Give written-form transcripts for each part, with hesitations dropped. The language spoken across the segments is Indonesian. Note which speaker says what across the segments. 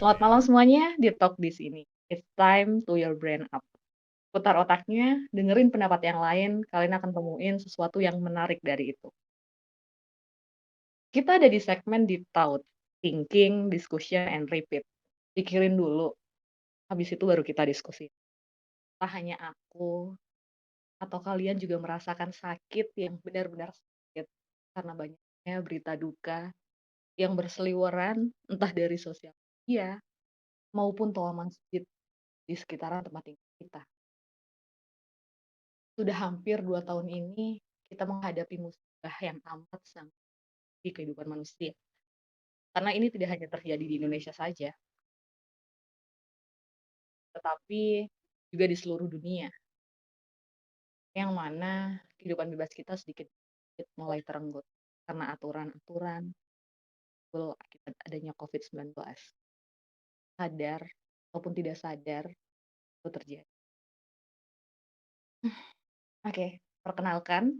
Speaker 1: Selamat malam semuanya, di Talk di sini. It's time to your brain up. Putar otaknya, dengerin pendapat yang lain, kalian akan temuin sesuatu yang menarik dari itu. Kita ada di segmen Deep Thought, Thinking, Discussion, and Repeat. Pikirin dulu, habis itu baru kita diskusi. Tak hanya aku, atau kalian juga merasakan sakit yang benar-benar sakit. Karena banyaknya berita duka yang berseliweran, entah dari sosial media, maupun toa masjid di sekitaran tempat tinggal kita. Sudah hampir 2 tahun ini kita menghadapi musibah yang amat sangat di kehidupan manusia. Karena ini tidak hanya terjadi di Indonesia saja, tetapi juga di seluruh dunia. Yang mana kehidupan bebas kita sedikit mulai terenggut karena aturan-aturan akibat adanya COVID-19. Sadar ataupun tidak sadar itu terjadi. Oke, perkenalkan,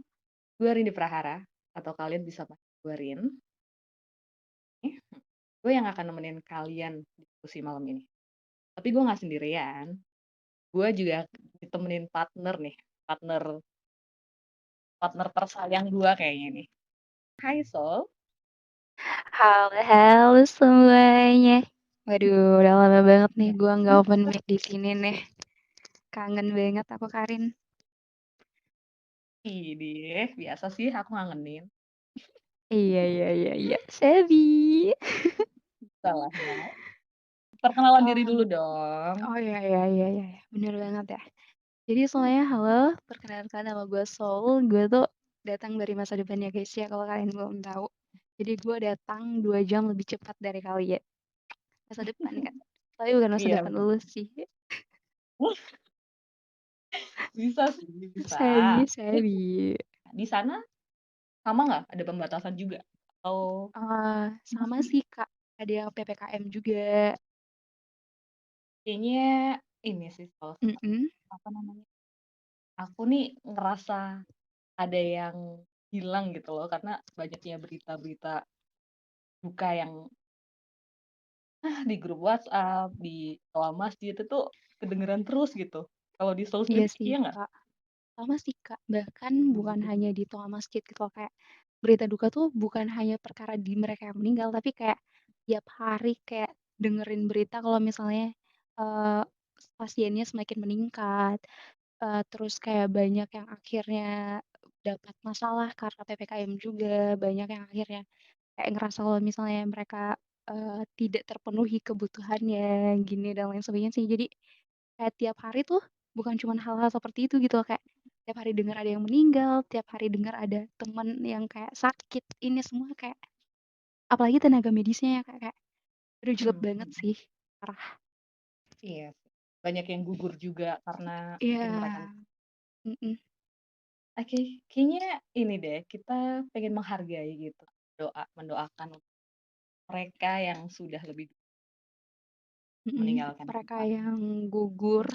Speaker 1: gue Rini Prahara, atau kalian bisa panggil gue Rin. Gue yang akan nemenin kalian diskusi malam ini. Tapi gue nggak sendirian. Gue juga ditemenin partner nih, partner partner tersayang gue kayaknya nih. Hai Sol.
Speaker 2: Halo, halo semuanya. Waduh, udah lama banget nih gua nggak open mic di sini nih. Kangen banget aku Karin.
Speaker 1: Idih, biasa sih aku ngangenin.
Speaker 2: Iya. Sebi.
Speaker 1: Salahnya. Perkenalan diri
Speaker 2: Um,
Speaker 1: dulu dong.
Speaker 2: oh iya. Bener banget ya. Jadi semuanya halo, perkenalkan nama gue Soul. Gue tuh datang dari masa depan ya guys ya kalau kalian belum tahu. Jadi gue datang 2 jam lebih cepat dari kalian. Masa depan kan. Tapi bukan masa
Speaker 1: Iya,
Speaker 2: depan lulus sih.
Speaker 1: bisa sih, bisa.
Speaker 2: Sebi.
Speaker 1: Di sana sama nggak? Ada pembatasan juga? Atau
Speaker 2: Sama sih Kak, ada yang PPKM juga.
Speaker 1: kayaknya ini sih salah satu
Speaker 2: Mhm.
Speaker 1: apa namanya? Aku nih ngerasa ada yang hilang gitu loh karena banyaknya berita-berita duka yang di grup WhatsApp, di toa masjid itu kedengeran terus gitu. Kalau di Seoul
Speaker 2: Iya
Speaker 1: sendiri
Speaker 2: sih
Speaker 1: iya nggak?
Speaker 2: Kak, sama sih Kak, bahkan bukan hanya di toa masjid gitu loh, kayak berita duka tuh bukan hanya perkara di mereka yang meninggal, tapi kayak tiap hari kayak dengerin berita kalau misalnya, eee, pasiennya semakin meningkat, terus kayak banyak yang akhirnya dapat masalah karena PPKM juga, banyak yang akhirnya kayak ngerasa kalau misalnya mereka, tidak terpenuhi kebutuhannya, gini dan lain sebagainya sih. Jadi, kayak tiap hari tuh bukan cuman hal-hal seperti itu gitu loh, kayak tiap hari dengar ada yang meninggal, tiap hari dengar ada temen yang kayak sakit, ini semua kayak apalagi tenaga medisnya ya Kak, kayak aduh jelek
Speaker 1: Mhm
Speaker 2: banget
Speaker 1: mhm.
Speaker 2: sih, parah.
Speaker 1: Iya sih. Banyak yang gugur juga karena mungkin mereka
Speaker 2: Iya, mhm
Speaker 1: oke, kayaknya ini deh, kita pengen menghargai gitu, mendoakan mereka yang sudah lebih dulu
Speaker 2: mhm,
Speaker 1: meninggalkan
Speaker 2: mereka
Speaker 1: kita,
Speaker 2: yang gugur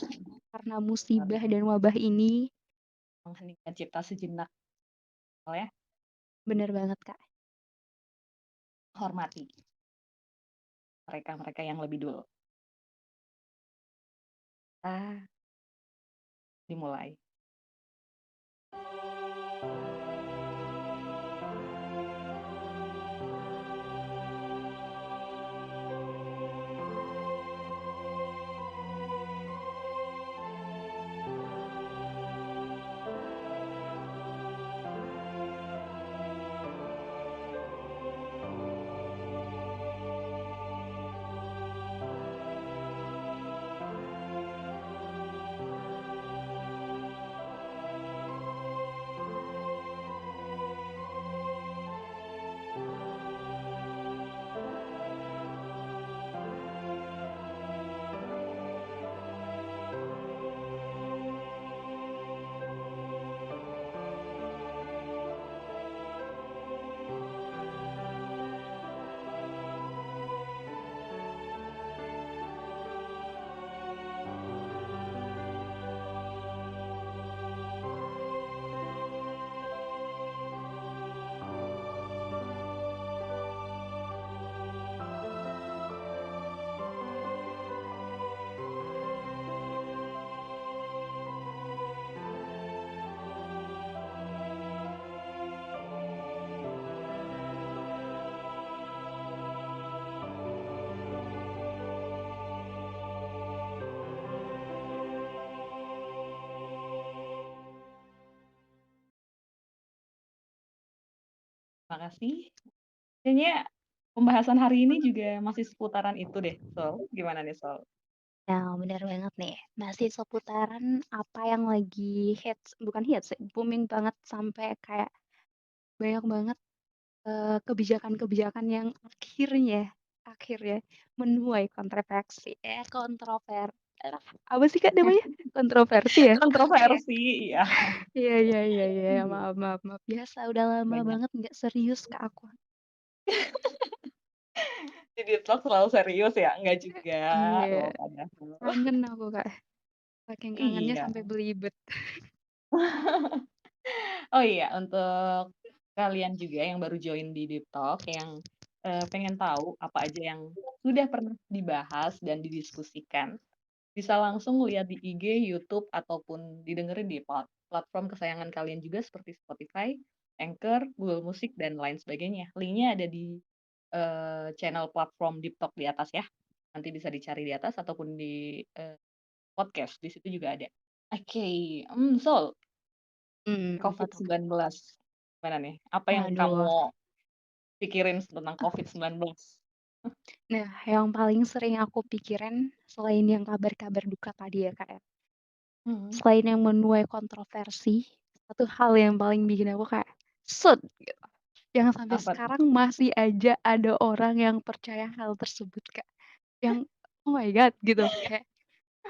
Speaker 2: karena musibah dan wabah ini,
Speaker 1: mengheningkan cipta sejenak, ya,
Speaker 2: bener banget Kak.
Speaker 1: hormati mereka-mereka yang lebih dulu. Ah, dimulai. makasih. Kayaknya pembahasan hari ini juga masih seputaran itu deh, Sol. Gimana nih, Sol?
Speaker 2: Nah, bener banget nih, masih seputaran apa yang lagi hits bukan hits sih, booming banget sampai kayak banyak banget, kebijakan-kebijakan yang akhirnya menuai apa sih Kak namanya? Kontroversi ya?
Speaker 1: Kontroversi, iya.
Speaker 2: Iya,
Speaker 1: Iya,
Speaker 2: maaf. Biasa udah lama
Speaker 1: banyak.
Speaker 2: banget nggak serius Kak aku.
Speaker 1: Jadi talk selalu serius ya? Enggak juga
Speaker 2: Iya,
Speaker 1: loh padahal.
Speaker 2: kangen aku Kak, saking kangennya
Speaker 1: Iya.
Speaker 2: sampai belibet.
Speaker 1: Oh iya, untuk kalian juga yang baru join di Deep Talk yang, pengen tahu apa aja yang sudah pernah dibahas dan didiskusikan, bisa langsung lihat di IG, YouTube, ataupun didengerin di platform kesayangan kalian juga seperti Spotify, Anchor, Google Musik, dan lain sebagainya. Linknya ada di channel platform Deep Talk di atas ya. Nanti bisa dicari di atas ataupun di podcast, di situ juga ada. Oke, Sol,
Speaker 2: Apa tuh Kak?
Speaker 1: COVID-19 gimana nih? Apa yang
Speaker 2: Waduh.
Speaker 1: kamu pikirin tentang COVID-19?
Speaker 2: Nah, yang paling sering aku pikirin selain yang kabar-kabar duka tadi ya Kak ya,
Speaker 1: Mhm.
Speaker 2: selain yang menuai kontroversi, satu hal yang paling bikin aku kayak, "Set!" gitu, yang sampai
Speaker 1: Apa tuh?
Speaker 2: sekarang masih aja ada orang yang percaya hal tersebut Kak, yang, oh my god gitu, kayak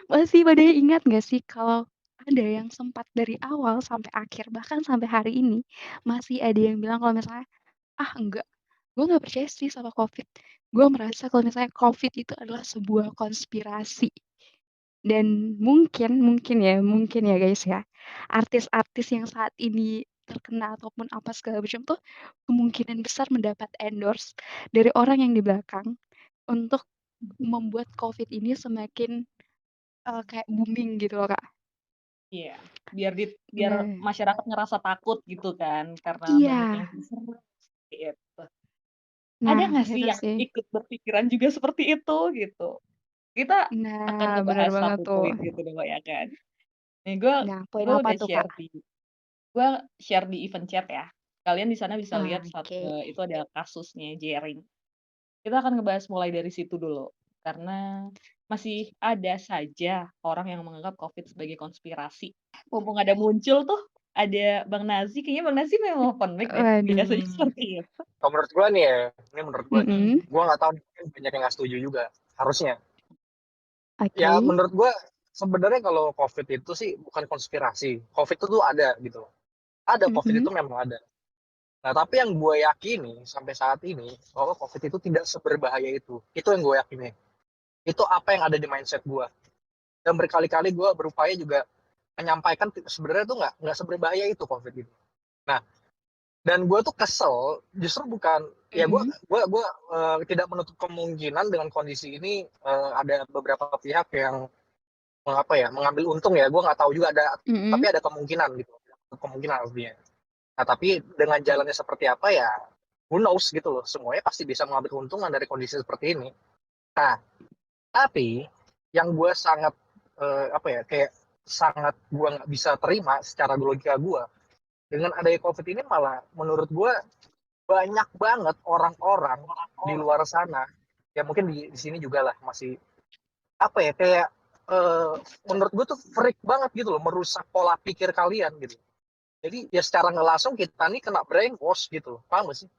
Speaker 2: masih pada ingat nggak sih kalau ada yang sempat dari awal sampai akhir, bahkan sampai hari ini, masih ada yang bilang kalau misalnya, "Ah enggak, gue nggak percaya sih sama Covid. Gue merasa kalau misalnya Covid itu adalah sebuah konspirasi." Dan mungkin ya guys ya, artis-artis yang saat ini terkenal ataupun apa segala macam tuh, kemungkinan besar mendapat endorse dari orang yang di belakang untuk membuat Covid ini semakin, kayak booming gitu loh, Kak.
Speaker 1: Iya, biar
Speaker 2: Nah
Speaker 1: masyarakat ngerasa takut gitu kan, karena banyak
Speaker 2: iya,
Speaker 1: yang diserang gitu. Ada
Speaker 2: nah
Speaker 1: nggak sih
Speaker 2: itu
Speaker 1: yang
Speaker 2: sih.
Speaker 1: ikut berpikiran juga seperti itu gitu? Kita akan
Speaker 2: Nah, bener
Speaker 1: ngebahas
Speaker 2: banget
Speaker 1: satu
Speaker 2: tuh.
Speaker 1: poin gitu dong ya kan. Nih gue
Speaker 2: Nah, poin
Speaker 1: gue
Speaker 2: apa
Speaker 1: udah
Speaker 2: tuh, Kak?
Speaker 1: share di event chat ya. Kalian di sana bisa lihat
Speaker 2: Oke.
Speaker 1: itu ada kasusnya Jering. Kita akan ngebahas mulai dari situ dulu, karena masih ada saja orang yang menganggap Covid sebagai konspirasi. Mumpung ada muncul tuh, ada Bang Nazi, kayaknya Bang Nazi memang open mic deh, biasanya
Speaker 2: Waduh.
Speaker 1: seperti itu.
Speaker 3: Kalau menurut gue nih ya, ini menurut gue nih,
Speaker 1: Mhm,
Speaker 2: Mhm,
Speaker 3: gue nggak tahu mungkin banyak yang nggak setuju juga, harusnya. Ya
Speaker 2: oke.
Speaker 3: menurut gue sebenarnya kalau COVID itu sih bukan konspirasi, COVID itu tuh ada gitu, ada COVID
Speaker 2: Mhm.
Speaker 3: itu memang ada. Nah tapi yang gue yakini sampai saat ini bahwa COVID itu tidak seberbahaya itu yang gue yakini. Itu apa yang ada di mindset gue. Dan berkali-kali gue berupaya juga menyampaikan sebenarnya tuh nggak seberbahaya itu COVID itu. Nah, dan gue tuh kesel justru bukan ya gue
Speaker 2: Mhm.
Speaker 3: gue gue tidak menutup kemungkinan dengan kondisi ini ada beberapa pihak yang apa ya mengambil untung ya gue nggak tahu juga ada tapi
Speaker 2: Mhm.
Speaker 3: ada kemungkinan gitu kemungkinan artinya nah tapi dengan jalannya seperti apa ya who knows gitu loh semuanya pasti bisa mengambil keuntungan dari kondisi seperti ini nah tapi yang gue sangat apa ya kayak sangat gue nggak bisa terima secara logika gue dengan adanya covid ini malah menurut gue banyak banget orang-orang di luar sana ya mungkin di sini juga lah masih apa ya kayak eh, menurut gue tuh freak banget gitu loh merusak pola pikir kalian gitu jadi ya secara nggak langsung kita nih kena brainwash gitu loh paham gak sih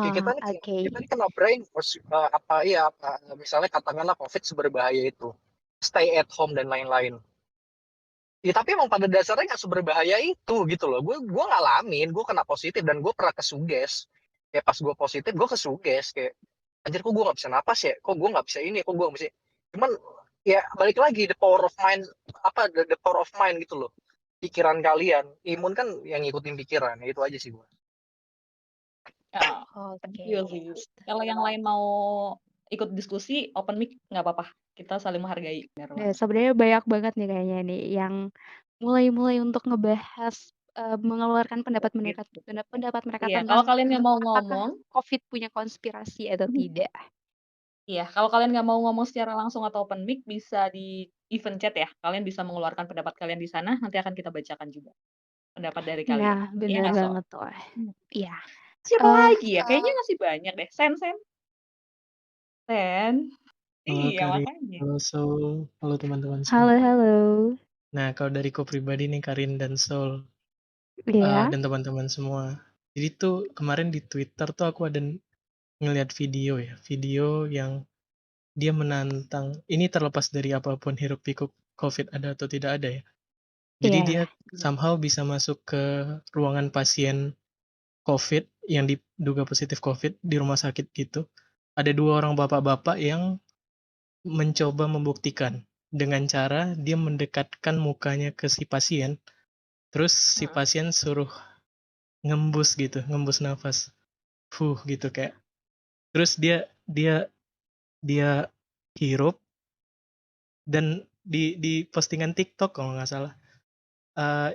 Speaker 3: kayak
Speaker 2: Ah, oke.
Speaker 3: kita nih kena brainwash apa iya apa, misalnya katakanlah covid seberbahaya itu stay at home dan lain-lain ya tapi emang pada dasarnya nggak seberbahaya itu gitu loh gue ngalamin gue kena positif dan gue pernah kesuges kayak pas gue positif gue kesuges kayak anjir kok gue nggak bisa napas ya kok gue nggak bisa ini kok gue nggak bisa cuman ya balik lagi the power of mind apa the power of mind gitu loh pikiran kalian imun kan yang ngikutin pikiran ya itu aja sih gue
Speaker 1: heeh, thank
Speaker 2: Oke.
Speaker 1: you sih. Kalau yang lain mau ikut diskusi, open mic nggak apa-apa, kita saling menghargai, bener
Speaker 2: Nah,
Speaker 1: banget,
Speaker 2: sebenarnya banyak banget nih kayaknya nih yang mulai-mulai untuk ngebahas, mengeluarkan pendapat mereka
Speaker 1: gitu.
Speaker 2: pendapat mereka
Speaker 1: Iya, kalau
Speaker 2: tentang
Speaker 1: kalian nggak mau
Speaker 2: apakah
Speaker 1: ngomong
Speaker 2: Covid punya konspirasi atau tidak.
Speaker 1: iya, kalau kalian nggak mau ngomong secara langsung atau open mic, bisa di event chat ya. Kalian bisa mengeluarkan pendapat kalian di sana, nanti akan kita bacakan juga pendapat dari kalian.
Speaker 2: Nah,
Speaker 1: Iya
Speaker 2: bener
Speaker 1: nggak, Sol?
Speaker 2: banget tuh.
Speaker 1: Hmm.
Speaker 2: Iya.
Speaker 1: Siapa
Speaker 2: Eh,
Speaker 1: lagi ya? Kayaknya masih banyak deh. Sen Sen Sen.
Speaker 4: Halo
Speaker 1: Iya,
Speaker 4: Karin,
Speaker 1: makanya.
Speaker 4: halo Soul, halo teman-teman
Speaker 2: halo,
Speaker 4: semua.
Speaker 2: halo.
Speaker 4: Nah, kalau dari ku pribadi nih Karin dan Soul,
Speaker 2: Iya,
Speaker 4: dan teman-teman semua. Jadi tuh kemarin di Twitter tuh aku ada ngeliat video ya, video yang dia menantang, ini terlepas dari apapun hiruk pikuk COVID ada atau tidak ada ya. Jadi
Speaker 2: iya,
Speaker 4: dia
Speaker 2: iya.
Speaker 4: somehow bisa masuk ke ruangan pasien COVID yang diduga positif COVID di rumah sakit gitu. Ada 2 orang bapak-bapak yang mencoba membuktikan dengan cara dia mendekatkan mukanya ke si pasien, terus si
Speaker 1: Heeh.
Speaker 4: pasien suruh ngembus gitu, ngembus nafas, gitu kayak. Terus dia dia dia hirup dan di postingan TikTok kalau nggak salah,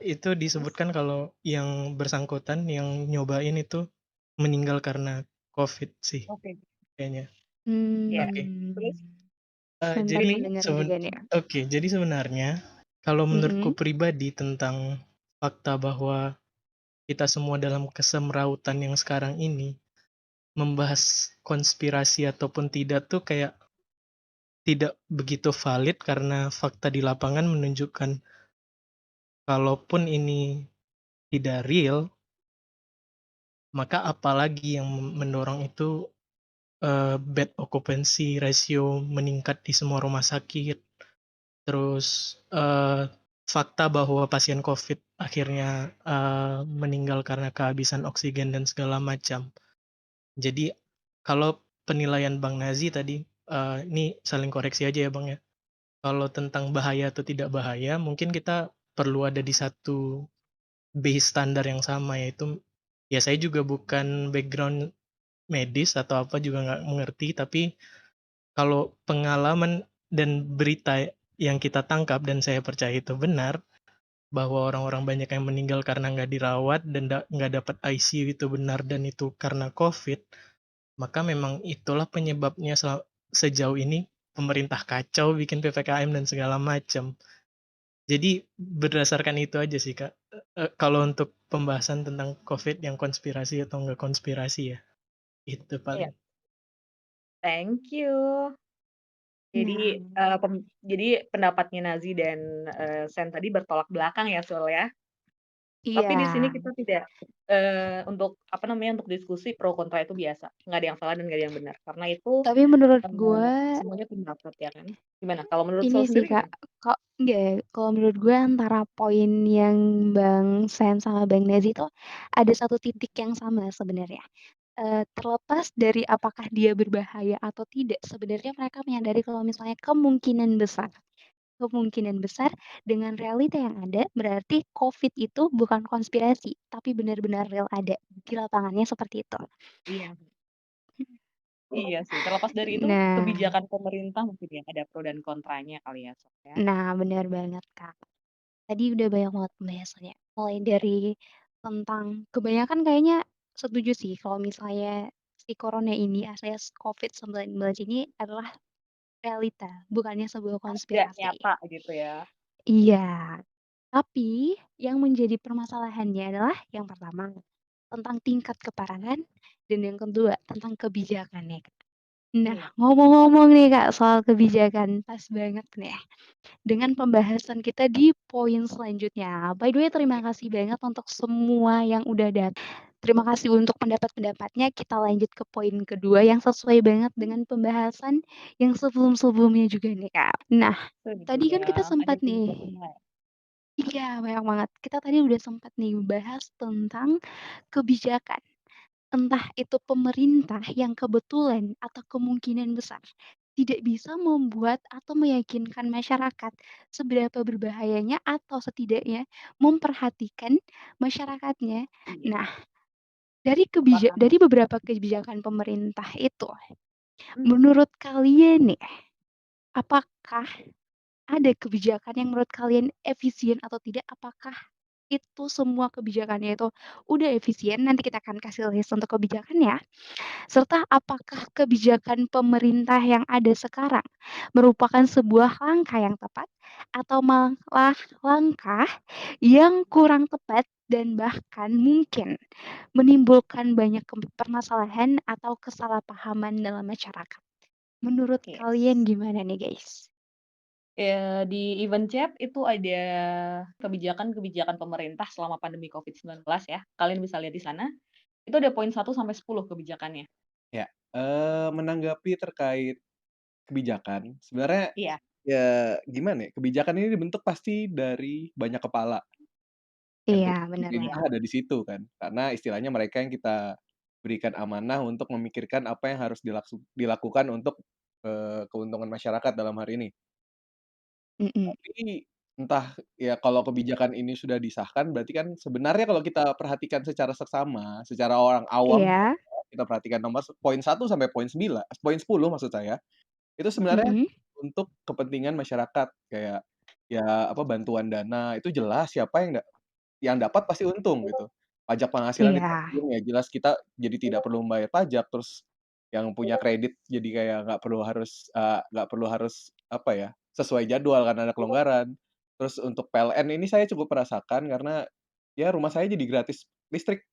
Speaker 4: itu
Speaker 1: Terus?
Speaker 4: disebutkan kalau yang bersangkutan yang nyobain itu meninggal karena COVID sih
Speaker 1: Oke.
Speaker 4: kayaknya.
Speaker 1: Iya.
Speaker 4: Oke.
Speaker 1: Terus?
Speaker 2: Saya
Speaker 4: Jadi
Speaker 2: pernah dengar juga nih.
Speaker 4: jadi sebenarnya kalau menurutku
Speaker 2: Mm-mm.
Speaker 4: pribadi tentang fakta bahwa kita semua dalam kesemrautan yang sekarang ini membahas konspirasi ataupun tidak tuh kayak tidak begitu valid karena fakta di lapangan menunjukkan kalaupun ini tidak real, maka apalagi yang mendorong itu bed occupancy ratio meningkat di semua rumah sakit. Terus fakta bahwa pasien COVID akhirnya meninggal karena kehabisan oksigen dan segala macam. Jadi kalau penilaian Bang Nazi tadi, ini saling koreksi aja ya Bang ya. Kalau tentang bahaya atau tidak bahaya, mungkin kita perlu ada di satu base standar yang sama, yaitu ya saya juga bukan background medis atau apa juga nggak mengerti, tapi kalau pengalaman dan berita yang kita tangkap dan saya percaya itu benar, bahwa orang-orang banyak yang meninggal karena nggak dirawat dan nggak dapat ICU itu benar dan itu karena COVID, maka memang itulah penyebabnya sejauh ini pemerintah kacau bikin PPKM dan segala macam. Jadi berdasarkan itu aja sih Kak. Kalau untuk pembahasan tentang COVID yang konspirasi atau enggak konspirasi ya, itu
Speaker 1: Iya.
Speaker 4: paling.
Speaker 1: Thank you. Jadi,
Speaker 2: Nah,
Speaker 1: pendapatnya Nazi dan, Sen tadi bertolak belakang ya, Sul, ya. Tapi
Speaker 2: iya.
Speaker 1: di sini kita tidak, untuk apa namanya, untuk diskusi pro kontra itu biasa, nggak ada yang salah dan nggak ada yang benar, karena itu,
Speaker 2: Tapi menurut
Speaker 1: eee,
Speaker 2: gue
Speaker 1: semuanya pendapat ya kan. Gimana? Kalau menurut
Speaker 2: ini
Speaker 1: Sul
Speaker 2: sih
Speaker 1: sendiri
Speaker 2: Kak,
Speaker 1: gimana?
Speaker 2: kok enggak ya, kalau menurut gue antara poin yang Bang Sam sama Bang Nazi itu ada satu titik yang sama sebenarnya. Terlepas dari apakah dia berbahaya atau tidak, sebenarnya mereka menyadari kalau misalnya kemungkinan besar dengan realita yang ada, berarti COVID itu bukan konspirasi, tapi benar-benar real ada di lapangannya seperti itu.
Speaker 1: Iya. Iya sih, terlepas dari itu
Speaker 2: Nah,
Speaker 1: kebijakan pemerintah mungkin ya ada pro dan kontranya kali ya, Sob, ya.
Speaker 2: benar banget Kak. Tadi udah banyak banget pembahasannya, mulai dari tentang kebanyakan kayaknya setuju sih kalau misalnya si corona ini alias COVID-19 ini adalah realita, bukannya sebuah
Speaker 1: Ada,
Speaker 2: konspirasi.
Speaker 1: nyata gitu ya.
Speaker 2: Iya, tapi yang menjadi permasalahannya adalah yang pertama, tentang tingkat keparahan dan yang kedua tentang kebijakannya, Kak. Nah,
Speaker 1: Iya.
Speaker 2: ngomong-ngomong nih, Kak, soal kebijakan, pas banget nih dengan pembahasan kita di poin selanjutnya. By the way, terima kasih banget untuk semua yang udah terima kasih untuk pendapat-pendapatnya. Kita lanjut ke poin kedua yang sesuai banget dengan pembahasan yang sebelum-sebelumnya juga nih, Kak. Nah,
Speaker 1: Setuju
Speaker 2: tadi kan
Speaker 1: ya,
Speaker 2: kita
Speaker 1: ada
Speaker 2: sempat
Speaker 1: tugas
Speaker 2: nih
Speaker 1: semua ya.
Speaker 2: iya, banyak banget. Kita tadi udah sempat nih bahas tentang kebijakan. Entah itu pemerintah yang kebetulan atau kemungkinan besar tidak bisa membuat atau meyakinkan masyarakat seberapa berbahayanya atau setidaknya memperhatikan masyarakatnya.
Speaker 1: Iya.
Speaker 2: Nah, dari
Speaker 1: Apakah
Speaker 2: dari beberapa kebijakan pemerintah itu,
Speaker 1: mhm,
Speaker 2: menurut kalian nih, apakah ada kebijakan yang menurut kalian efisien atau tidak? Apakah itu semua kebijakannya itu udah efisien? Nanti kita akan kasih list untuk kebijakannya. Serta apakah kebijakan pemerintah yang ada sekarang merupakan sebuah langkah yang tepat atau malah langkah yang kurang tepat dan bahkan mungkin menimbulkan banyak permasalahan atau kesalahpahaman dalam masyarakat. Menurut kalian
Speaker 1: Yes.
Speaker 2: gimana nih, guys?
Speaker 1: Di event chat itu ada kebijakan-kebijakan pemerintah selama pandemi COVID-19 ya. Kalian bisa lihat di sana, itu ada poin 1 sampai 10 kebijakannya.
Speaker 5: Ya, menanggapi terkait kebijakan, sebenarnya
Speaker 1: Iya,
Speaker 5: ya gimana ya, kebijakan ini dibentuk pasti dari banyak kepala, yang
Speaker 2: Iya,
Speaker 5: terutama
Speaker 1: iya,
Speaker 5: pemerintah
Speaker 2: benar-benar.
Speaker 5: ada di situ kan. Karena istilahnya mereka yang kita berikan amanah untuk memikirkan apa yang harus dilakukan untuk, keuntungan masyarakat dalam hari ini.
Speaker 2: Mhm.
Speaker 5: Tapi entah ya kalau kebijakan ini sudah disahkan berarti kan sebenarnya kalau kita perhatikan secara seksama, secara orang awam,
Speaker 2: Iya.
Speaker 5: kita perhatikan poin 1 sampai poin 10 maksud saya, itu sebenarnya
Speaker 2: Mhm.
Speaker 5: untuk kepentingan masyarakat. Kayak, ya apa, bantuan dana, itu jelas siapa yang dapat pasti untung gitu. Pajak penghasilan
Speaker 2: Iya.
Speaker 5: ditanggung, ya jelas kita jadi tidak perlu membayar pajak, terus yang punya kredit jadi kayak nggak perlu harus apa ya, sesuai jadwal karena ada kelonggaran. Terus untuk PLN ini saya cukup merasakan karena ya rumah saya jadi gratis listrik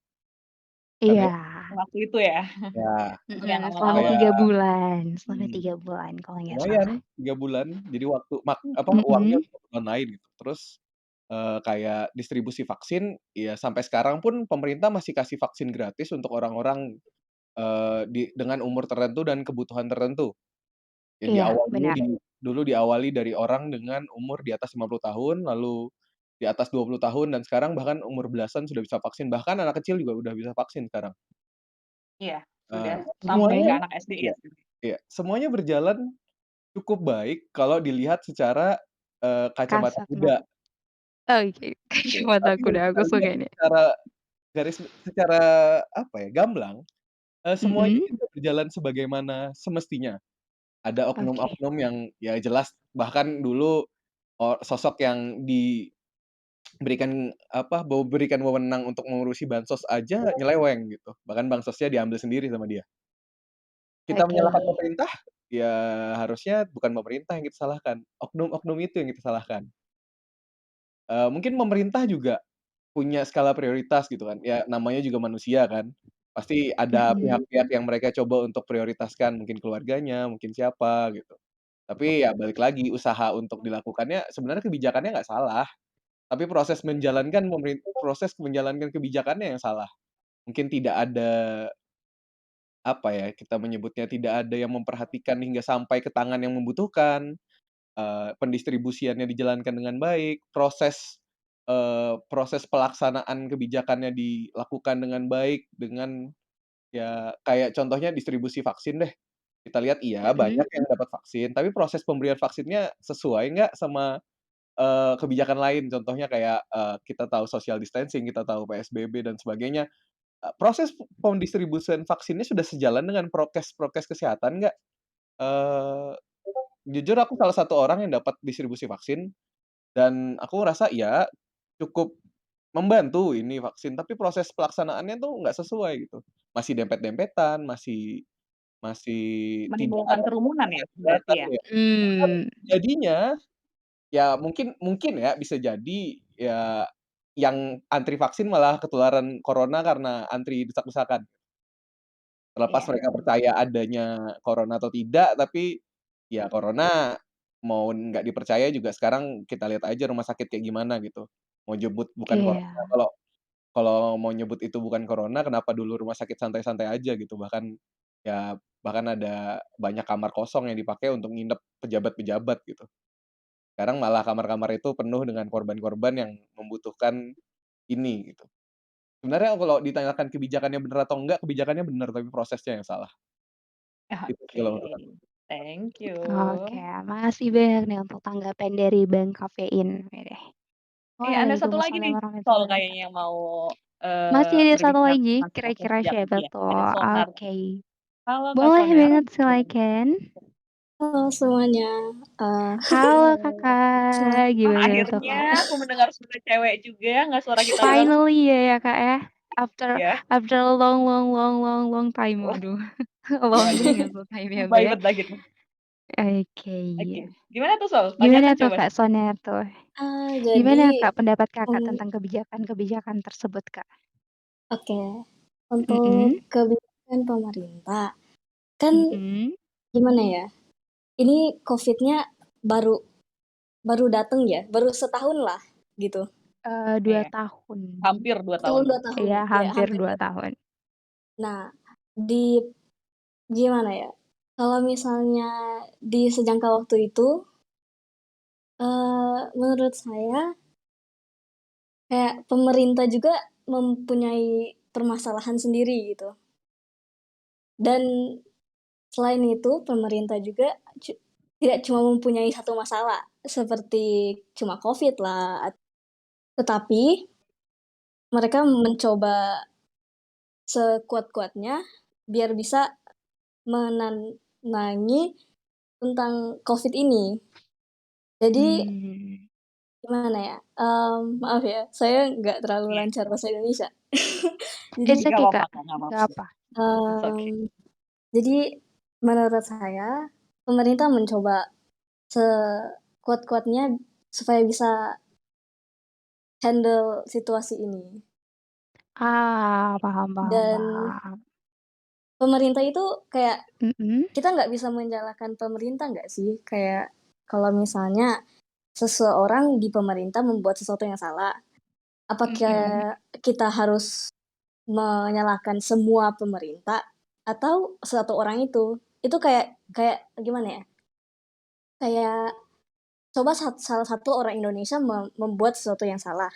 Speaker 5: karena
Speaker 2: Iya.
Speaker 1: waktu itu ya,
Speaker 5: ya
Speaker 1: untuk yang
Speaker 2: Selama
Speaker 1: awal-awal.
Speaker 5: kayak
Speaker 2: 3 bulan selama
Speaker 5: mhm.
Speaker 2: 3 bulan kalau nggak
Speaker 5: Lumayan
Speaker 2: salah.
Speaker 5: 3 bulan, jadi uangnya
Speaker 2: Mhm.
Speaker 5: untuk kebutuhan lain gitu. Terus, kayak distribusi vaksin, ya sampai sekarang pun pemerintah masih kasih vaksin gratis untuk orang-orang, dengan umur tertentu dan kebutuhan tertentu. Yang
Speaker 2: Iya, benar.
Speaker 5: dulu diawali dari orang dengan umur di atas 50 tahun, lalu di atas 20 tahun, dan sekarang bahkan umur belasan sudah bisa vaksin, bahkan anak kecil juga udah bisa vaksin sekarang.
Speaker 1: Iya, sudah
Speaker 5: Eee,
Speaker 1: sampai ke
Speaker 5: semuanya
Speaker 2: Mhm.
Speaker 1: anak SD,
Speaker 5: iya
Speaker 1: SD.
Speaker 5: iya, semuanya berjalan cukup baik kalau dilihat secara, kacamata
Speaker 2: Kasat
Speaker 5: kuda,
Speaker 2: mata. Oke,
Speaker 5: gitu.
Speaker 2: kacamata
Speaker 5: Tapi kalau
Speaker 2: kuda
Speaker 5: kita
Speaker 2: aku
Speaker 5: lihat
Speaker 2: suka ini.
Speaker 5: secara apa ya, gamblang, semuanya
Speaker 2: Mhm.
Speaker 5: tidak berjalan sebagaimana semestinya. Ada
Speaker 2: Oke.
Speaker 5: oknum-oknum yang ya jelas bahkan dulu sosok yang berikan wewenang untuk mengurusi bansos aja nyeleweng gitu, bahkan bansosnya diambil sendiri sama dia. Kita
Speaker 2: Oke.
Speaker 5: menyalahkan pemerintah, ya harusnya bukan pemerintah yang kita salahkan, oknum-oknum itu yang kita salahkan. Mungkin pemerintah juga punya skala prioritas gitu kan, ya namanya juga manusia kan, pasti ada
Speaker 2: Mhm.
Speaker 5: pihak-pihak yang mereka coba untuk prioritaskan, mungkin keluarganya, mungkin siapa gitu. Tapi ya balik lagi, usaha untuk dilakukannya sebenarnya kebijakannya nggak salah, tapi proses menjalankan kebijakannya yang salah. Mungkin tidak ada, apa ya, kita menyebutnya, tidak ada yang memperhatikan hingga sampai ke tangan yang membutuhkan, pendistribusiannya dijalankan dengan baik, proses pelaksanaan kebijakannya dilakukan dengan baik, dengan ya kayak contohnya distribusi vaksin deh. Kita lihat iya
Speaker 2: Mhm.
Speaker 5: banyak yang dapat vaksin, tapi proses pemberian vaksinnya sesuai nggak sama, kebijakan lain. Contohnya kayak, kita tahu social distancing, kita tahu PSBB dan sebagainya. Proses pendistribusian vaksinnya sudah sejalan dengan prokes-prokes kesehatan nggak? Eee, Jujur aku salah satu orang yang dapat distribusi vaksin, dan aku ngerasa iya, cukup membantu ini vaksin, tapi proses pelaksanaannya tuh nggak sesuai gitu. Masih dempet-dempetan, masih masih tidak
Speaker 1: Menimbulkan
Speaker 5: ada
Speaker 1: kerumunan ya, berarti
Speaker 5: kelihatan
Speaker 1: ya?
Speaker 5: ya. Bahkan
Speaker 2: Mmm.
Speaker 5: jadinya, ya mungkin mungkin ya, bisa jadi ya yang antri vaksin malah ketularan corona karena antri desak-desakan. Terlepas
Speaker 1: Iya.
Speaker 5: mereka percaya adanya corona atau tidak, tapi ya corona mau nggak dipercaya juga sekarang kita lihat aja rumah sakit kayak gimana gitu. Mau nyebut bukan corona,
Speaker 2: Iya.
Speaker 5: kalau kalau mau nyebut itu bukan corona, kenapa dulu rumah sakit santai-santai aja gitu, bahkan ada banyak kamar kosong yang dipakai untuk nginep pejabat-pejabat gitu. Sekarang malah kamar-kamar itu penuh dengan korban-korban yang membutuhkan ini gitu. Sebenarnya kalau ditanyakan kebijakannya bener atau enggak, kebijakannya bener, tapi prosesnya yang salah. Itu sih
Speaker 1: Oke,
Speaker 5: kalau menurut aku.
Speaker 1: thank you.
Speaker 2: Oke, makasih banyak nih untuk tanggapan dari Bang Kafein. Oke deh.
Speaker 1: Ada satu lagi
Speaker 2: Waalaikumsalam
Speaker 1: nih, Sol
Speaker 2: warahmatullahi
Speaker 1: kayaknya
Speaker 2: wabarakatuh.
Speaker 1: yang mau,
Speaker 2: Masih ada satu
Speaker 1: berbicara
Speaker 2: lagi,
Speaker 1: tentang proses
Speaker 2: kira-kira siapa
Speaker 1: kebijakan. Iya, ada
Speaker 2: tuh?
Speaker 1: Sonar.
Speaker 2: Oke.
Speaker 1: Halo Kak
Speaker 2: Boleh
Speaker 1: Sonar.
Speaker 2: banget, silakan.
Speaker 6: Halo semuanya,
Speaker 2: Halo
Speaker 1: Halo.
Speaker 2: Kakak, gimana tuh,
Speaker 1: Akhirnya
Speaker 2: Kak?
Speaker 1: aku mendengar suara cewek juga, nggak suara kita doang.
Speaker 2: Finally ya Kak ya, after
Speaker 1: Ya,
Speaker 2: after a long long long long long time,
Speaker 1: wah
Speaker 2: waduh,
Speaker 1: iya
Speaker 2: long
Speaker 1: aduh,
Speaker 2: banget tuh time-nya tuh
Speaker 1: bye
Speaker 2: ya.
Speaker 1: bet dah gitu.
Speaker 2: Oke.
Speaker 1: Oke. Gimana tuh, Sol?
Speaker 2: Gimana
Speaker 1: Tanyakan
Speaker 2: tuh,
Speaker 1: coba.
Speaker 2: Kak Soner tuh?
Speaker 6: Jadi,
Speaker 2: Gimana, Kak, pendapat Kakak
Speaker 6: mmm,
Speaker 2: tentang kebijakan-kebijakan tersebut, Kak?
Speaker 6: oke. Untuk
Speaker 2: Mhm,
Speaker 6: kebijakan pemerintah, kan
Speaker 2: mhm.
Speaker 6: gimana ya, ini Covid-nya baru baru dateng ya, baru setahun lah gitu.
Speaker 2: 2
Speaker 1: Iya,
Speaker 2: tahun.
Speaker 1: hampir 2
Speaker 6: Setahun,
Speaker 1: tahun.
Speaker 6: 2 tahun,
Speaker 2: Iya,
Speaker 6: ya
Speaker 2: hampir
Speaker 6: hampir
Speaker 2: 2
Speaker 6: 2 tahun.
Speaker 2: tahun.
Speaker 6: Nah, di gimana ya, kalau misalnya di sejangka waktu itu, menurut saya kayak pemerintah juga mempunyai permasalahan sendiri gitu. Dan selain itu pemerintah juga tidak cuma mempunyai satu masalah, seperti cuma Covid lah, tetapi mereka mencoba sekuat-kuatnya biar bisa menangani tentang Covid ini. Jadi
Speaker 2: Mmm.
Speaker 6: gimana ya, maaf ya, saya nggak terlalu
Speaker 1: Iya.
Speaker 6: lancar bahasa Indonesia. Jadi,
Speaker 2: It's
Speaker 1: Nggak
Speaker 2: okay,
Speaker 1: apa-apa
Speaker 2: Kak,
Speaker 1: kok, nggak
Speaker 2: nggak
Speaker 1: apa-apa.
Speaker 2: apa.
Speaker 1: It's okay.
Speaker 6: mmm, jadi menurut saya pemerintah mencoba sekuat-kuatnya supaya bisa handle situasi ini.
Speaker 2: Ah, paham paham
Speaker 6: Dan
Speaker 2: paham.
Speaker 6: pemerintah itu kayak
Speaker 2: Mhm,
Speaker 6: kita nggak bisa menyalahkan pemerintah nggak sih? Kayak kalau misalnya seseorang di pemerintah membuat sesuatu yang salah,
Speaker 2: mhm.
Speaker 6: apakah kita harus menyalahkan semua pemerintah atau satu orang itu? Itu kayak kayak gimana ya, kayak coba salah satu orang Indonesia membuat sesuatu yang salah,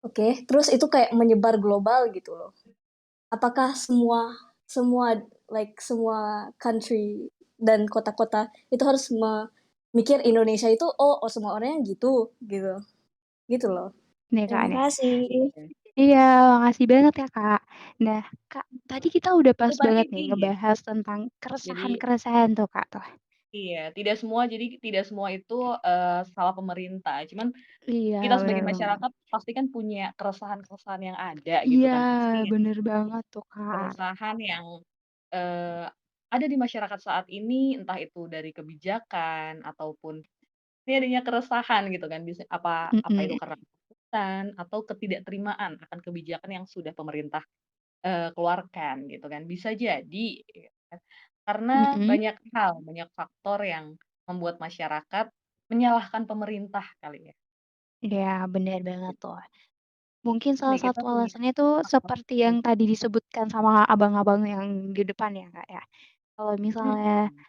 Speaker 6: oke, terus itu kayak menyebar global gitu loh. Apakah semua semua semua country dan kota-kota itu harus mikir Indonesia itu, "Oh semua orangnya gitu," gitu, gitu loh.
Speaker 2: Nih, Kak,
Speaker 6: Terima
Speaker 2: nih.
Speaker 6: kasih.
Speaker 1: Iya.
Speaker 2: Iya, makasih banget ya, Kak. Nah, Kak, tadi kita udah
Speaker 1: Itu
Speaker 2: pas
Speaker 1: tadi
Speaker 2: banget nih
Speaker 1: iya.
Speaker 2: ngebahas tentang
Speaker 1: Jadi
Speaker 2: keresahan-keresahan tuh, Kak, tuh.
Speaker 1: iya, jadi tidak semua itu, salah pemerintah. Cuman
Speaker 2: Iya,
Speaker 1: kita sebagai
Speaker 2: bener banget.
Speaker 1: masyarakat pasti kan punya keresahan-keresahan yang ada gitu
Speaker 2: Iya,
Speaker 1: kan, pasti
Speaker 2: bener banget tuh, Kak.
Speaker 1: keresahan yang, eee, ada di masyarakat saat ini, entah itu dari kebijakan ataupun ini adanya keresahan gitu kan, apa itu
Speaker 2: Mhm,
Speaker 1: karena ketakutan atau ketidakterimaan akan kebijakan yang sudah pemerintah, keluarkan gitu kan. Bisa jadi gitu kan, karena
Speaker 2: mhm.
Speaker 1: banyak hal, banyak faktor yang membuat masyarakat menyalahkan pemerintah kali ya.
Speaker 2: Iya, bener banget tuh. Mungkin salah
Speaker 1: Nih kita
Speaker 2: satu
Speaker 1: punya
Speaker 2: alasannya tuh
Speaker 1: faktor
Speaker 2: seperti yang tadi disebutkan sama abang-abang yang di depan ya, Kak, ya. Kalau misalnya,
Speaker 1: mhm,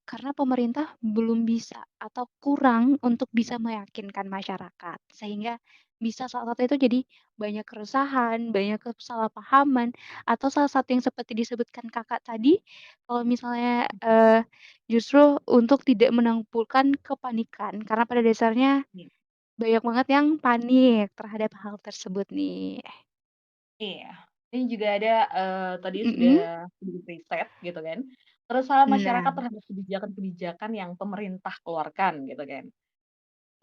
Speaker 2: karena pemerintah belum bisa atau kurang untuk bisa meyakinkan masyarakat, sehingga bisa salah satu itu jadi banyak keresahan, banyak kesalahpahaman, atau salah satu yang seperti disebutkan Kakak tadi, kalau misalnya, justru untuk tidak menampilkan kepanikan, karena pada dasarnya
Speaker 1: iya.
Speaker 2: banyak banget yang panik terhadap hal tersebut nih.
Speaker 1: Iya, ini juga ada, tadi sudah
Speaker 2: Mhm.
Speaker 1: sedikit riset gitu kan, keresahan
Speaker 2: Nah,
Speaker 1: masyarakat terhadap kebijakan-kebijakan yang pemerintah keluarkan gitu kan.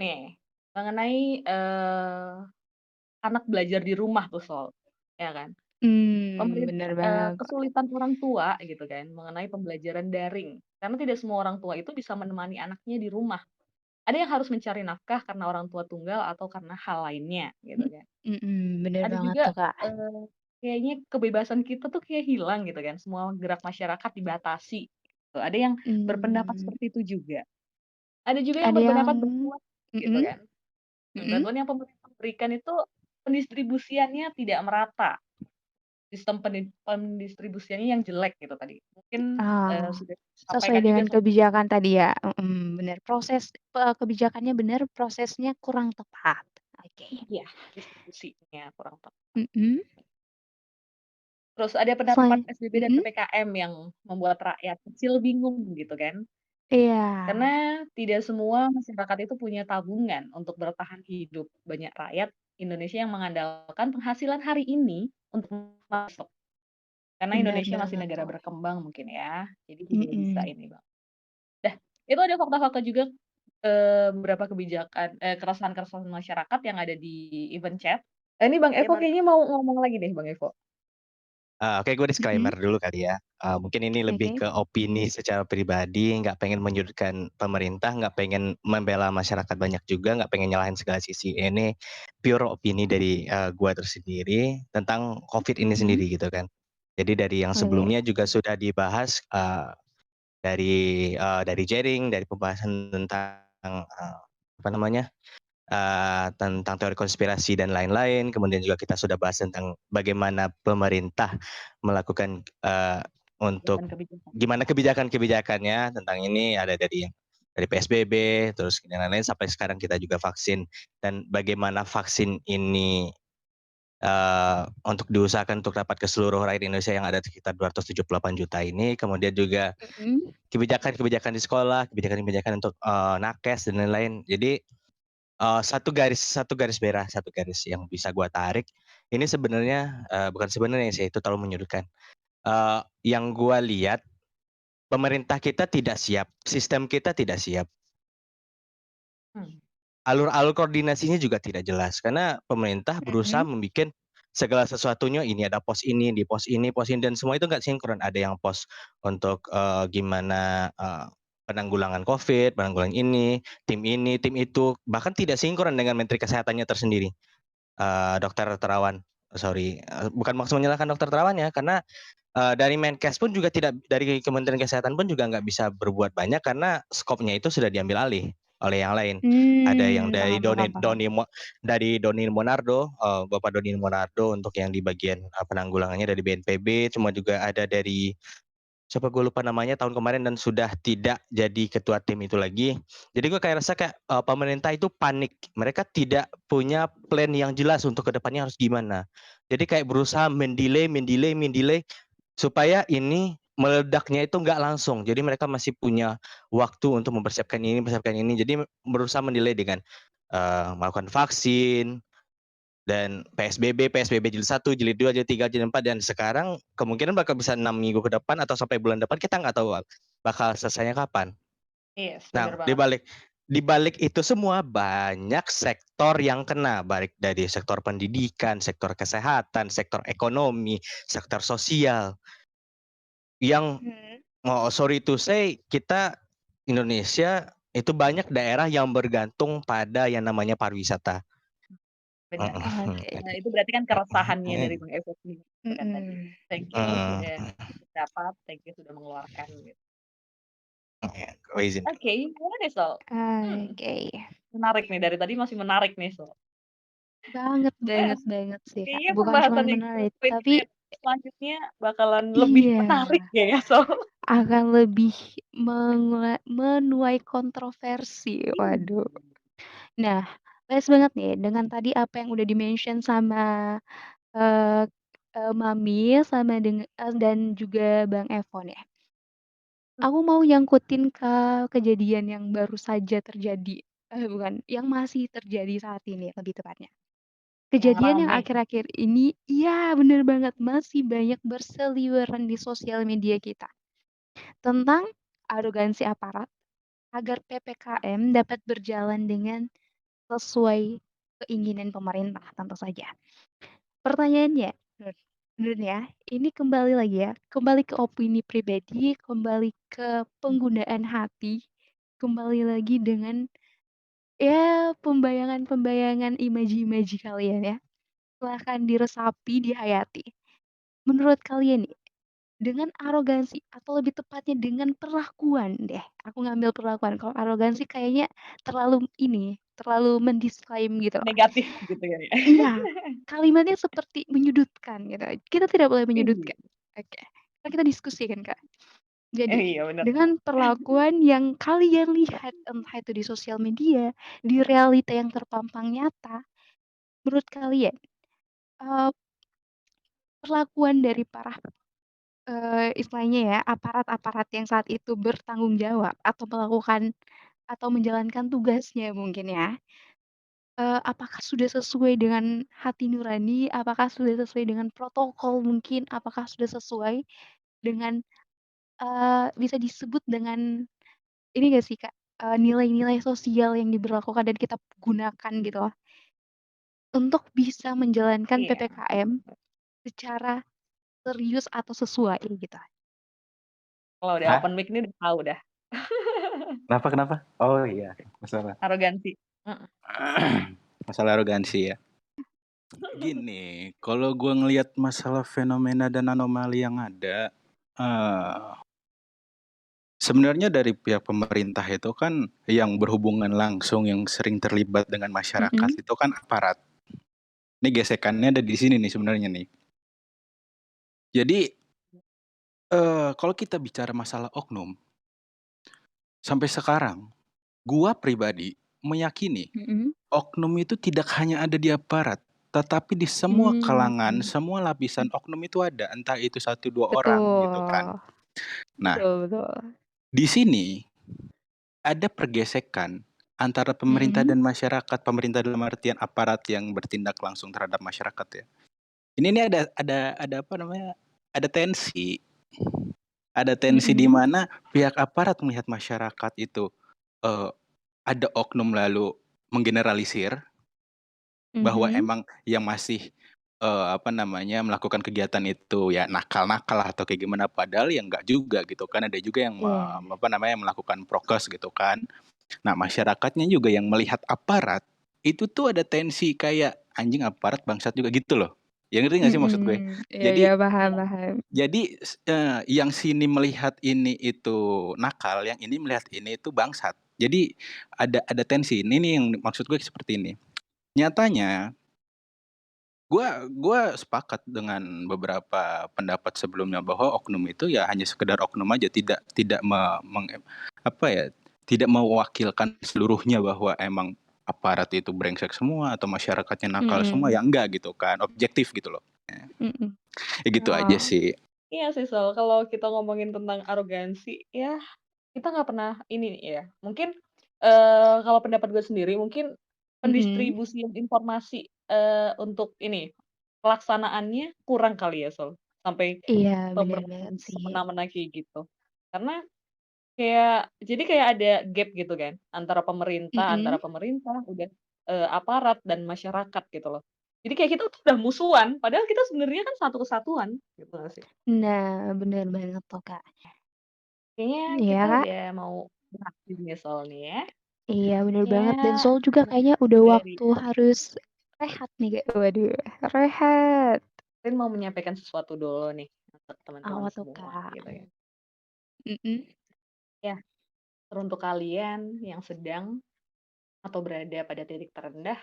Speaker 1: Nih, mengenai, anak belajar di rumah tuh Sol, ya kan.
Speaker 2: bener
Speaker 1: Pemerintah
Speaker 2: banget, Kak.
Speaker 1: kesulitan orang tua gitu kan mengenai pembelajaran daring, karena tidak semua orang tua itu bisa menemani anaknya di rumah. Ada yang harus mencari nafkah karena orang tua tunggal atau karena hal lainnya gitu kan.
Speaker 2: Bener
Speaker 1: Ada
Speaker 2: banget
Speaker 1: juga,
Speaker 2: tuh, Kak.
Speaker 1: kayaknya kebebasan kita tuh kayak hilang gitu kan, semua gerak masyarakat dibatasi gitu. Ada yang berpendapat
Speaker 2: Mmm,
Speaker 1: seperti itu juga. Ada juga yang
Speaker 2: ada yang
Speaker 1: berpendapat bahwa gitu
Speaker 2: mhm
Speaker 1: kan,
Speaker 2: mhm,
Speaker 1: bantuan yang pemerintah berikan itu pendistribusiannya tidak merata, sistem pendistribusiannya yang jelek gitu tadi. Mungkin,
Speaker 2: ah,
Speaker 1: sudah
Speaker 2: sesuai
Speaker 1: disampaikan juga
Speaker 2: dengan kebijakan tadi ya, bener, kebijakannya bener, prosesnya kurang tepat. Oke.
Speaker 1: iya, distribusinya kurang tepat.
Speaker 2: Mhm,
Speaker 1: Terus ada pendapat
Speaker 2: selain
Speaker 1: PSBB dan
Speaker 2: mhm,
Speaker 1: PPKM yang membuat rakyat kecil bingung gitu kan.
Speaker 2: iya,
Speaker 1: Karena tidak semua masyarakat itu punya tabungan untuk bertahan hidup. Banyak rakyat Indonesia yang mengandalkan penghasilan hari ini untuk masuk. Karena
Speaker 2: bener
Speaker 1: Indonesia masih
Speaker 2: banget
Speaker 1: negara
Speaker 2: tuh.
Speaker 1: berkembang mungkin ya. Jadi tidak bisa
Speaker 2: Mhm,
Speaker 1: ini Bang. Dah, itu ada fakta-fakta juga beberapa kebijakan keresahan-keresahan masyarakat yang ada di event chat. Ini Bang Eko kayaknya mau ngomong lagi deh Bang Eko.
Speaker 7: Oke gue
Speaker 2: mhm,
Speaker 7: disclaimer dulu kali ya. mungkin ini lebih
Speaker 2: Oke.
Speaker 7: ke opini secara pribadi, nggak pengen menyudutkan pemerintah, nggak pengen membela masyarakat banyak juga, nggak pengen nyalahin segala sisi. Ini pure opini dari, gua tersendiri tentang Covid ini
Speaker 2: Mhm.
Speaker 7: sendiri gitu kan. Jadi dari yang
Speaker 2: Oke.
Speaker 7: sebelumnya juga sudah dibahas, dari jaring, dari pembahasan tentang, apa namanya, tentang teori konspirasi dan lain-lain, kemudian juga kita sudah bahas tentang bagaimana pemerintah melakukan, untuk
Speaker 1: Kebijakan-kebijakan.
Speaker 7: gimana kebijakan-kebijakannya tentang ini, ada dari PSBB, terus dan lain-lain, sampai sekarang kita juga vaksin, dan bagaimana vaksin ini, untuk diusahakan untuk dapat ke seluruh rakyat Indonesia yang ada sekitar 278 juta ini, kemudian juga
Speaker 2: Mhm.
Speaker 7: kebijakan-kebijakan di sekolah, kebijakan-kebijakan untuk, nakes dan lain-lain. Jadi satu garis merah, satu garis yang bisa gua tarik, ini sebenarnya, bukan sebenarnya sih, itu terlalu menyudutkan. Yang gua lihat, pemerintah kita tidak siap, sistem kita tidak siap.
Speaker 1: Hmm.
Speaker 7: Alur-alur koordinasinya juga tidak jelas, karena pemerintah berusaha
Speaker 2: Mhm.
Speaker 7: membikin segala sesuatunya, ini ada pos ini, di pos ini, dan semua itu nggak sinkron. Ada yang pos untuk, gimana, penanggulangan Covid, penanggulangan ini, tim itu, bahkan tidak sinkron dengan Menteri Kesehatannya tersendiri. Dokter Terawan, sorry, bukan maksud menyalahkan Dokter Terawan ya, karena, dari Menkes pun juga tidak, dari Kementerian Kesehatan pun juga nggak bisa berbuat banyak karena skopnya itu sudah diambil alih oleh yang lain. Ada yang dari
Speaker 2: Paham paham paham.
Speaker 7: Doni Monardo, Bapak Doni Monardo untuk yang di bagian, penanggulangannya dari BNPB, cuma juga ada dari siapa, gue lupa namanya, tahun kemarin, dan sudah tidak jadi ketua tim itu lagi. Jadi gue kayak rasa kayak, pemerintah itu panik. Mereka tidak punya plan yang jelas untuk kedepannya harus gimana. Jadi kayak berusaha mendelay supaya ini meledaknya itu nggak langsung. Jadi mereka masih punya waktu untuk mempersiapkan ini. Jadi berusaha mendelay dengan, melakukan vaksin, dan PSBB jilid 1, jilid 2, jilid 3, jilid 4, dan sekarang kemungkinan bakal bisa 6 minggu ke depan atau sampai bulan depan, kita nggak tahu bakal selesainya kapan.
Speaker 1: Yes, bener
Speaker 7: Nah,
Speaker 1: banget.
Speaker 7: di balik itu semua banyak sektor yang kena, baik dari sektor pendidikan, sektor kesehatan, sektor ekonomi, sektor sosial, yang
Speaker 2: Mhm.
Speaker 7: sorry to say, kita Indonesia itu banyak daerah yang bergantung pada yang namanya pariwisata.
Speaker 1: Benar.
Speaker 2: Oke.
Speaker 1: Nah, itu berarti kan keresahannya dari Bang Efes nih, gitu kan tadi.
Speaker 2: Mhm.
Speaker 1: Thank you sudah berpendapat, thank you sudah mengeluarkan gitu.
Speaker 7: Gue izin.
Speaker 1: Oke, gimana deh, Sol?
Speaker 2: Oke.
Speaker 1: Menarik nih, dari tadi masih menarik nih, Sol.
Speaker 2: Banget
Speaker 1: Eh,
Speaker 2: banget banget sih, Kak.
Speaker 1: kayaknya
Speaker 2: Bukan cuman
Speaker 1: pembahasan di
Speaker 2: menarik,
Speaker 1: Covid
Speaker 2: tapi
Speaker 1: ini selanjutnya bakalan lebih
Speaker 2: iya,
Speaker 1: menarik ya, Sol.
Speaker 2: akan lebih menuai kontroversi. Waduh. Nah, pas banget nih dengan tadi apa yang udah di-mention sama, eee Mami sama dan juga Bang Evon ya. Aku mau nyangkutin ke kejadian yang baru saja terjadi, bukan, yang masih terjadi saat ini lebih tepatnya.
Speaker 1: Yang
Speaker 2: Kejadian yang
Speaker 1: rame.
Speaker 2: akhir-akhir ini iya bener banget, masih banyak berseliweran di sosial media kita, tentang arogansi aparat agar PPKM dapat berjalan dengan sesuai keinginan pemerintah tentu saja. Pertanyaannya, menurut ya, ini kembali lagi ya, kembali ke opini pribadi, kembali ke penggunaan hati, kembali lagi dengan, ya pembayangan-pembayangan imaji-imaji kalian ya. Silahkan diresapi, dihayati. Menurut kalian nih, dengan arogansi atau lebih tepatnya dengan perlakuan deh, aku ngambil perlakuan, kalau arogansi kayaknya terlalu ini, terlalu mendisklaim gitu loh.
Speaker 1: Negatif gitu ya.
Speaker 2: Iya, kalimatnya seperti menyudutkan gitu, kita tidak boleh
Speaker 1: Iya.
Speaker 2: menyudutkan. Oke, kan kita diskusi kan, Kak. Jadi,
Speaker 1: Iya bener.
Speaker 2: dengan perlakuan yang kalian lihat, entah itu di sosial media, di realita yang terpampang nyata, menurut kalian, eee, perlakuan dari para, istilahnya ya, aparat-aparat yang saat itu bertanggung jawab atau melakukan atau menjalankan tugasnya mungkin ya, apakah sudah sesuai dengan hati nurani? Apakah sudah sesuai dengan protokol mungkin? Apakah sudah sesuai dengan, bisa disebut dengan ini nggak sih, Kak, nilai-nilai sosial yang diberlakukan dan kita gunakan gitu loh, untuk bisa menjalankan
Speaker 1: Iya.
Speaker 2: PPKM secara serius atau sesuai gitu?
Speaker 1: Kalau udah
Speaker 8: Hah?
Speaker 1: open mic nih udah tahu dah.
Speaker 8: Kenapa? Oh iya, masalah
Speaker 1: Arogansi. Heeh.
Speaker 8: masalah arogansi ya. Gini, kalau gua ngelihat masalah fenomena dan anomali yang ada, eee, sebenarnya dari pihak pemerintah itu kan yang berhubungan langsung, yang sering terlibat dengan masyarakat
Speaker 2: Mhm.
Speaker 8: itu kan aparat. Ini gesekannya ada di sini nih sebenarnya nih. Jadi, kalau kita bicara masalah oknum, sampai sekarang gua pribadi meyakini
Speaker 2: Mhm.
Speaker 8: oknum itu tidak hanya ada di aparat, tetapi di semua kalangan,
Speaker 2: Mmm.
Speaker 8: semua lapisan oknum itu ada, entah itu 1, 2 orang gitu kan.
Speaker 2: Betul.
Speaker 8: Nah,
Speaker 2: Betul.
Speaker 8: di sini ada pergesekan antara pemerintah
Speaker 2: Mhm.
Speaker 8: dan masyarakat, pemerintah dalam artian aparat yang bertindak langsung terhadap masyarakat ya. Ini ada apa namanya, ada tensi. Ada tensi di
Speaker 2: Mhm.
Speaker 8: mana pihak aparat melihat masyarakat itu, eee, ada oknum lalu menggeneralisir bahwa
Speaker 2: Mhm.
Speaker 8: emang yang masih, apa namanya, melakukan kegiatan itu ya nakal-nakal atau kayak gimana, padahal ya enggak juga gitu kan, ada juga yang
Speaker 2: Iya.
Speaker 8: apa namanya, melakukan prokes gitu kan. Nah, masyarakatnya juga yang melihat aparat, itu tuh ada tensi kayak, "Anjing aparat bangsat juga," gitu loh. Ya ngerti nggak sih maksud gue?
Speaker 2: Mhm. Iya iya,
Speaker 8: Jadi
Speaker 2: paham
Speaker 1: Iya.
Speaker 2: paham.
Speaker 8: yang sini melihat ini itu nakal, yang ini melihat ini itu bangsat. Jadi ada tensi, ini nih yang maksud gue seperti ini. Nyatanya gua sepakat dengan beberapa pendapat sebelumnya bahwa oknum itu ya hanya sekedar oknum aja, tidak tidak me meng apa ya, tidak mewakilkan seluruhnya bahwa emang aparat itu brengsek semua atau masyarakatnya nakal semua,
Speaker 2: Mhm.
Speaker 8: ya enggak gitu kan, objektif gitu loh.
Speaker 2: Mhm.
Speaker 8: Ya gitu aja
Speaker 2: Oh.
Speaker 8: sih.
Speaker 1: Iya sih, Sol, kalau kita ngomongin tentang arogansi, ya kita nggak pernah ini ya, mungkin, kalau pendapat gue sendiri mungkin
Speaker 2: Mhm.
Speaker 1: pendistribusian informasi, untuk ini, pelaksanaannya kurang kali ya, Sol, sampai
Speaker 2: Iya, bener banget
Speaker 1: pemberlakuan
Speaker 2: sih.
Speaker 1: semena-mena kayak gitu. Karena kayak ada gap gitu kan, antara
Speaker 2: Mhm.
Speaker 1: pemerintah, udah, aparat dan masyarakat gitu loh. Jadi kayak kita tuh udah musuhan, padahal kita sebenarnya kan satu kesatuan, gitu nggak sih?
Speaker 2: Nah, bener banget tuh, Kak.
Speaker 1: Kayaknya
Speaker 2: Iya,
Speaker 1: kita
Speaker 2: Kak?
Speaker 1: udah mau berakhir nih Sol nih ya.
Speaker 2: Iya, bener
Speaker 1: Ya,
Speaker 2: banget dan Sol juga kayaknya udah
Speaker 1: dari
Speaker 2: waktu harus rehat nih, Kak. Waduh, rehat.
Speaker 1: Rin mau menyampaikan sesuatu dulu nih untuk teman-teman
Speaker 2: Apa tuh,
Speaker 1: semua
Speaker 2: Kak?
Speaker 1: gitu ya.
Speaker 2: Mhm.
Speaker 1: Ya, teruntuk kalian yang sedang atau berada pada titik terendah,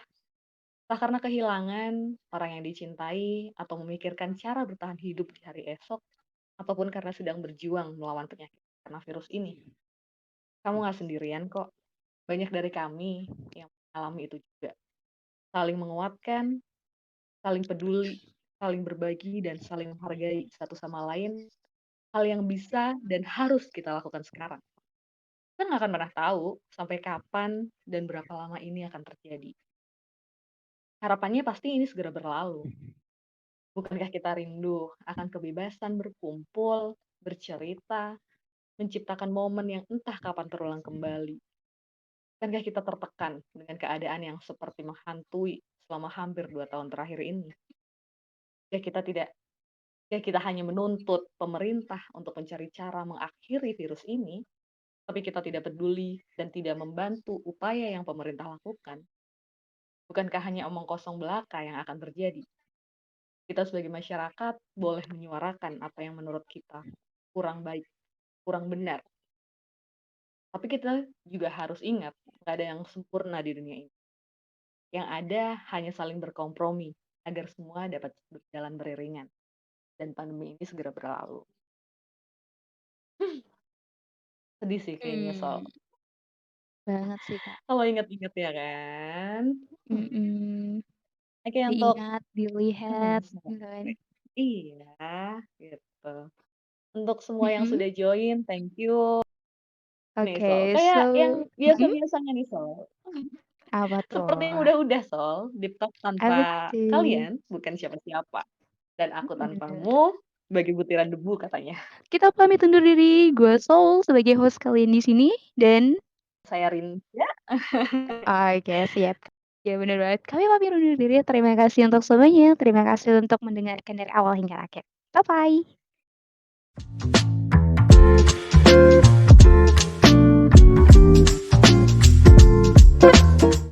Speaker 1: entah karena kehilangan orang yang dicintai atau memikirkan cara bertahan hidup di hari esok, ataupun karena sedang berjuang melawan penyakit karena virus ini. Kamu nggak sendirian kok. Banyak dari kami yang mengalami itu juga. Saling menguatkan, saling peduli, saling berbagi, dan saling menghargai satu sama lain, hal yang bisa dan harus kita lakukan sekarang. Kita nggak akan pernah tahu sampai kapan dan berapa lama ini akan terjadi. Harapannya pasti ini segera berlalu. Bukankah kita rindu akan kebebasan berkumpul, bercerita, menciptakan momen yang entah kapan terulang kembali? Bukankah kita tertekan dengan keadaan yang seperti menghantui selama hampir 2 tahun terakhir ini? Ya kita tidak Ya kita hanya menuntut pemerintah untuk mencari cara mengakhiri virus ini, tapi kita tidak peduli dan tidak membantu upaya yang pemerintah lakukan. Bukankah hanya omong kosong belaka yang akan terjadi? Kita sebagai masyarakat boleh menyuarakan apa yang menurut kita kurang baik, kurang benar. Tapi kita juga harus ingat, nggak ada yang sempurna di dunia ini. Yang ada hanya saling berkompromi agar semua dapat berjalan beriringan dan pandemi ini segera berlalu. Sedih sih kayaknya Sol.
Speaker 2: Mmm, banget sih, Kak.
Speaker 1: Kalau inget-inget ya kan. Hmm.
Speaker 2: Mhm.
Speaker 1: Oke untuk
Speaker 2: Diingat, dilihat, gitu kan.
Speaker 1: iya, gitu. Untuk semua yang
Speaker 2: Mhm.
Speaker 1: sudah join, thank you nih Sol.
Speaker 2: Oke,
Speaker 1: Kayak yang
Speaker 2: mhm?
Speaker 1: biasa-biasanya nih Sol.
Speaker 2: Apa
Speaker 1: Seperti yang
Speaker 2: tuh?
Speaker 1: udah-udah Sol, deep talk
Speaker 2: Apa
Speaker 1: tanpa
Speaker 2: tuh?
Speaker 1: kalian bukan siapa-siapa. Dan aku
Speaker 2: Bener.
Speaker 1: tanpamu sebagai butiran debu katanya.
Speaker 2: Kita pamit undur diri, gue Soul sebagai host kalian di sini dan
Speaker 1: Saya Rinda.
Speaker 2: oke, siap. Ya bener banget. Kami pamit undur diri. Terima kasih untuk semuanya. Terima kasih untuk mendengarkan dari awal hingga akhir. Bye-bye.